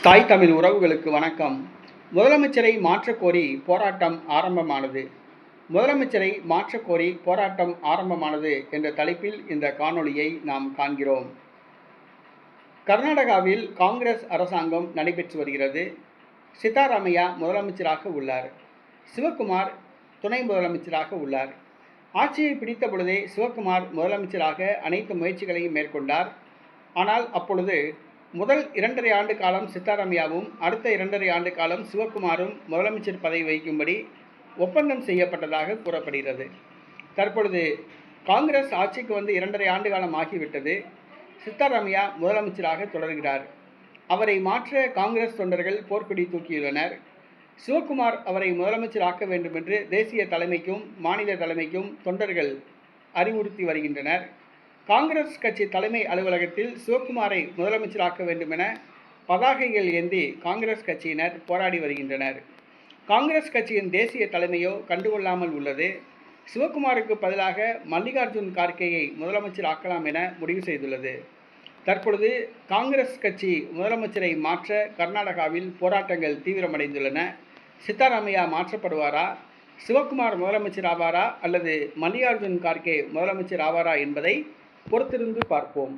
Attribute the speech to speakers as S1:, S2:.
S1: தாய் தமிழ் உறவுகளுக்கு வணக்கம். முதலமைச்சரை மாற்றக்கோரி போராட்டம் ஆரம்பமானது. முதலமைச்சரை மாற்றக்கோரி போராட்டம் ஆரம்பமானது என்ற தலைப்பில் இந்த காணொளியை நாம் காண்கிறோம். கர்நாடகாவில் காங்கிரஸ் அரசாங்கம் நடைபெற்று வருகிறது. சித்தாராமையா முதலமைச்சராக உள்ளார். சிவக்குமார் துணை முதலமைச்சராக உள்ளார். ஆட்சியை பிடித்த பொழுதே சிவக்குமார் முதலமைச்சராக அனைத்து முயற்சிகளையும் மேற்கொண்டார். ஆனால் அப்பொழுது முதல் 2.5 ஆண்டு காலம் சித்தாராமையாவும் அடுத்த 2.5 ஆண்டு காலம் சிவக்குமாரும் முதலமைச்சர் பதவி வகிக்கும்படி ஒப்பந்தம் செய்யப்பட்டதாக கூறப்படுகிறது. தற்பொழுது காங்கிரஸ் ஆட்சிக்கு வந்து 2.5 ஆண்டு காலம் ஆகிவிட்டது. சித்தாராமையா முதலமைச்சராக தொடர்கிறார். அவரை மாற்ற காங்கிரஸ் தொண்டர்கள் போர்க்கொடி தூக்கியுள்ளனர். சிவக்குமார் அவரை முதலமைச்சராக்க வேண்டும் என்று தேசிய தலைமைக்கும் மாநில தலைமைக்கும் தொண்டர்கள் அறிவுறுத்தி வருகின்றனர். காங்கிரஸ் கட்சி தலைமை அலுவலகத்தில் சிவக்குமாரை முதலமைச்சராக்க வேண்டும் என பதாகைகள் ஏந்தி காங்கிரஸ் கட்சியினர் போராடி வருகின்றனர். காங்கிரஸ் கட்சியின் தேசிய தலைமையோ கண்டுகொள்ளாமல் உள்ளது. சிவக்குமாருக்கு பதிலாக மல்லிகார்ஜுன் கார்கேயை முதலமைச்சராக்கலாம் என முடிவு செய்துள்ளது. தற்பொழுது காங்கிரஸ் கட்சி முதலமைச்சரை மாற்ற கர்நாடகாவில் போராட்டங்கள் தீவிரமடைந்துள்ளன. சித்தாராமையா மாற்றப்படுவாரா, சிவக்குமார் முதலமைச்சர் ஆவாரா அல்லது மல்லிகார்ஜுன் கார்கே முதலமைச்சர் ஆவாரா என்பதை பொறுத்திருந்து பார்ப்போம்.